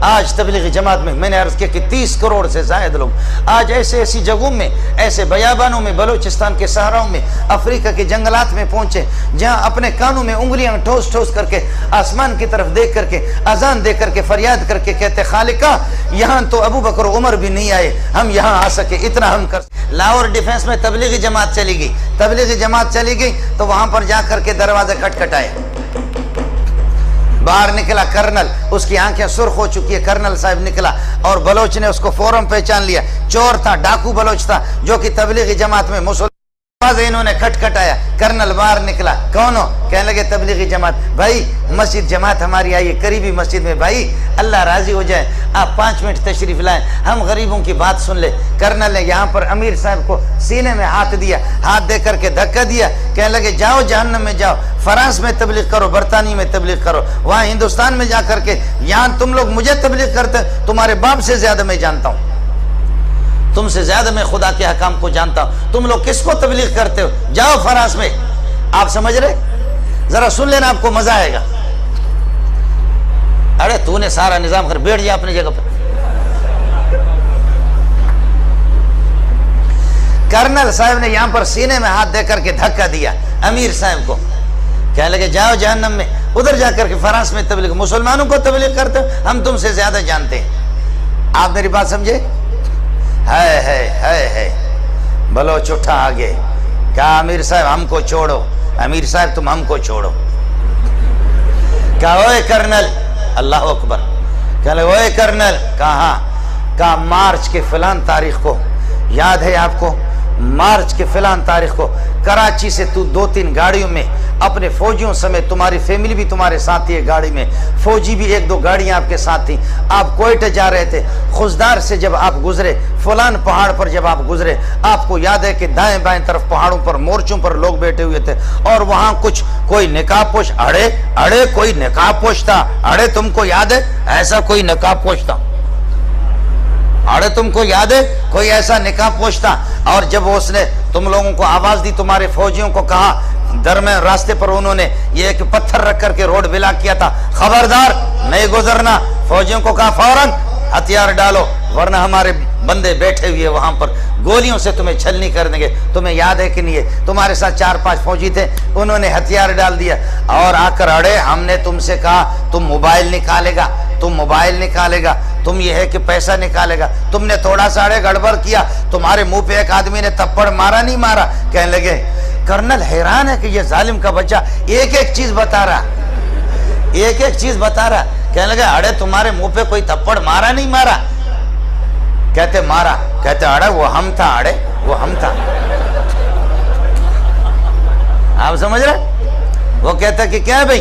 आज तबलीगी जमात में मैंने अर्ज किया कि 30 करोड़ से ज़ायद लोग आज ऐसे ऐसी जगहों में, ऐसे बयाबानों में, बलूचिस्तान के सहराओं में, अफ्रीका के जंगलात में पहुंचे, जहां अपने कानों में उंगलियां ठोस ठोस करके आसमान की तरफ देख करके अजान दे करके फरियाद करके कहते, खालिका यहाँ तो अबू बकर उमर भी नहीं आए, हम यहाँ आ सके, इतना हम कर। लाहौर डिफेंस में तबलीगी जमात चली गई, तबलीगी जमात चली गई तो वहां पर जा करके दरवाजे खटखटाए। बाहर निकला कर्नल, उसकी आंखें सुर्ख हो चुकी है, कर्नल साहब निकला और बलोच ने उसको फौरन पहचान लिया। चोर था, डाकू बलोच था जो कि तबलीगी जमात में मुसलमान। इन्होंने खटखटाया, कर्नल बाहर निकला, कौन हो? कहने लगे तबलीगी जमात। भाई मस्जिद जमात हमारी आई है, करीबी मस्जिद में, भाई अल्लाह राजी हो जाए आप 5 मिनट तशरीफ लाएं, हम गरीबों की बात सुन ले। कर्नल ने यहाँ पर अमीर साहब को सीने में हाथ दिया, हाथ दे करके धक्का दिया, कहने लगे जाओ जहन्नम में जाओ, फ्रांस में तबलीग करो, बरतानिया में तबलीग करो, वहाँ हिंदुस्तान में जा करके, यहाँ तुम लोग मुझे तबलीग करते, तुम्हारे बाप से ज्यादा मैं जानता हूँ, तुमसे ज्यादा मैं खुदा के हकाम को जानता हूं, तुम लोग किसको तबलीग करते हो, जाओ फ्रांस में। आप समझ रहे? जरा सुन लेना, आपको मजा आएगा। अरे तूने सारा निजाम कर, बैठ जा अपनी जगह पर। कर्नल साहब ने यहां पर सीने में हाथ देकर के धक्का दिया अमीर साहब को, कहने लगे जाओ जहन्नम में, उधर जाकर के फ्रांस में तबलीग, मुसलमानों को तबलीग करते हो, हम तुमसे ज्यादा जानते हैं। आप मेरी बात समझे? है बलोच उठा आगे, क्या अमीर साहब हमको छोड़ो, अमीर साहब तुम हमको छोड़ो। क्या ओए कर्नल, अल्लाह अकबर, क्या ओए कर्नल, कहा का मार्च के फलान तारीख को, याद है आपको, मार्च के फलान तारीख को कराची से तू 2-3 गाड़ियों में अपने फौजियों समेत, तुम्हारी फैमिली भी तुम्हारे साथ थी, गाड़ी में फौजी भी 1-2 गाड़ियां आपके साथ थी, आप कोयटे जा रहे थे, खुशदार से जब आप गुजरे, फलान पहाड़ पर जब आप गुजरे, आपको याद है कि दाएं बाएं तरफ पहाड़ों पर मोर्चों पर लोग बैठे हुए थे और वहां कुछ कोई निकाबपोश, अड़े कोई निकाबपोश था, अड़े तुमको याद है ऐसा कोई निकाबपोश था, अरे तुमको याद है कोई ऐसा निकाबपोश था, और जब उसने तुम लोगों को आवाज दी, तुम्हारे फौजियों को कहा, दरमियान रास्ते पर उन्होंने ये एक पत्थर रख करके रोड ब्लॉक किया था, खबरदार नहीं गुजरना, फौजियों को कहा फौरन हथियार डालो वरना हमारे बंदे बैठे हुए वहां पर गोलियों से तुम्हें छलनी कर देंगे। तुम्हें याद है कि नहीं है? तुम्हारे साथ 4-5 फौजी थे, उन्होंने हथियार डाल दिया और आकर अड़े, हमने तुमसे कहा तुम मोबाइल निकालेगा, तुम मोबाइल निकालेगा, तुम ये है कि पैसा निकालेगा, तुमने थोड़ा सा अड़े गड़बड़ किया, तुम्हारे मुंह पे एक आदमी ने थप्पड़ मारा नहीं मारा? कहने लगे कर्नल हैरान है कि ये जालिम का बच्चा एक एक चीज बता रहा, एक एक चीज बता रहा। कहने लगे अरे तुम्हारे मुंह पे कोई थप्पड़ मारा नहीं मारा? कहते मारा। कहते अरे वो हम था, अरे वो हम था। आप समझ रहे? वो कहता कि क्या भाई,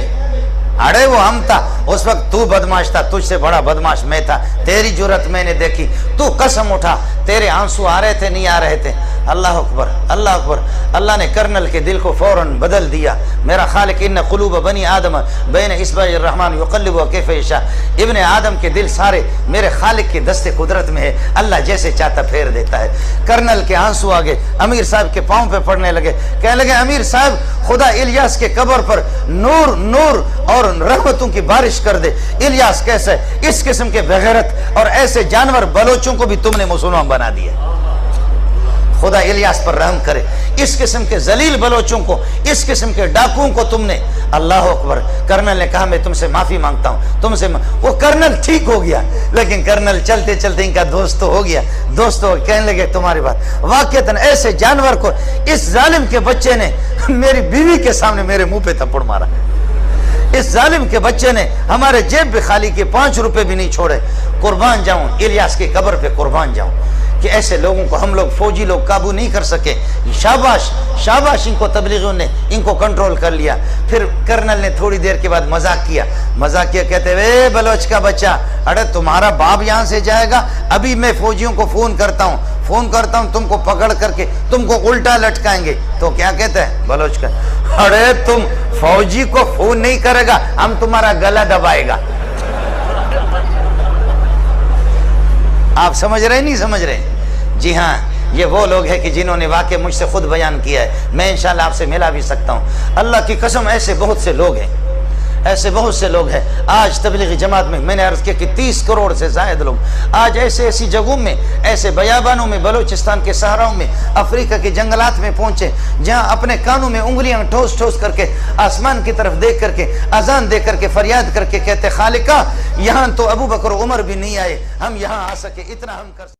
अरे वो हम था, उस वक्त तू बदमाश था, तुझसे बड़ा बदमाश मैं था, तेरी जुर्रत मैंने देखी, तू कसम उठा, तेरे आंसू आ रहे थे नहीं आ रहे थे। अल्लाह अकबर, अल्लाह अकबर। अल्लाह ने कर्नल के दिल को फौरन बदल दिया। मेरा खालिक इन्ना कुलूब बनी आदम बैन इस्बाइर रहमान युक़ल्लिबु कैफ़ यशा, इब्ने आदम के दिल सारे मेरे खालिक के दस्ते कुदरत में है, अल्लाह जैसे चाहता फेर देता है। कर्नल के आंसू आगे अमीर साहब के पाँव पे पड़ने लगे। कहने लगे अमीर साहब खुदा इलियास के कब्र पर नूर नूर और रहमतों की बारिश कर दे। इलियास कैसे, इस किस्म के बेगैरत और ऐसे जानवर बलोचों को भी तुमने मुसलमान बना दिया, खुदा इलियास पर रहम करे। इस किस्म के जलील बलोचों को, इस किस्म के डाकुओं को तुमने, अल्लाह अकबर। कर्नल ने कहा मैं तुमसे माफी मांगता हूं, तुमसे वो कर्नल ठीक हो गया, लेकिन कर्नल चलते चलते इनका दोस्त तो हो गया, दोस्त हो कहने लगे तुम्हारी बात वाकईतन ऐसे जानवर को इस जालिम के बच्चे ने मेरी बीवी के सामने मेरे मुंह पे थप्पड़ मारा, इस जालिम के बच्चे ने हमारे जेब भी खाली के 5 रुपए भी नहीं छोड़े। कुर्बान जाऊं, इलियास की कब्र पे कुर्बान जाऊं कि ऐसे लोगों को हम लोग फौजी लोग काबू नहीं कर सके। शाबाश शाबाश, इनको तबलीगियों ने इनको कंट्रोल कर लिया। फिर कर्नल ने थोड़ी देर के बाद मजाक किया, कहते वे बलोच का बच्चा, अरे तुम्हारा बाप यहाँ से जाएगा, अभी मैं फौजियों को फोन करता हूँ तुमको पकड़ करके तुमको उल्टा लटकाएंगे। तो क्या कहते हैं बलोच का, अरे तुम फौजी को फोन नहीं करेगा, हम तुम्हारा गला दबाएगा। आप समझ रहे नहीं समझ रहे? जी हाँ, ये वो लोग हैं कि जिन्होंने वाकई मुझसे खुद बयान किया है, मैं इंशाल्लाह आपसे मिला भी सकता हूँ। अल्लाह की कसम ऐसे बहुत से लोग हैं, ऐसे बहुत से लोग हैं आज तबलीगी जमात में। मैंने अर्ज किया कि 30 करोड़ से ज्यादा लोग आज ऐसे ऐसी जगहों में, ऐसे बयाबानों में, बलूचिस्तान के सहराओं में, अफ्रीका के जंगलात में पहुंचे, जहां अपने कानों में उंगलियां ठोस ठोस करके आसमान की तरफ देख करके अजान दे करके फरियाद करके कहते खालिका, यहां तो अबू बकर उमर भी नहीं आए, हम यहां आ सके, इतना हम कर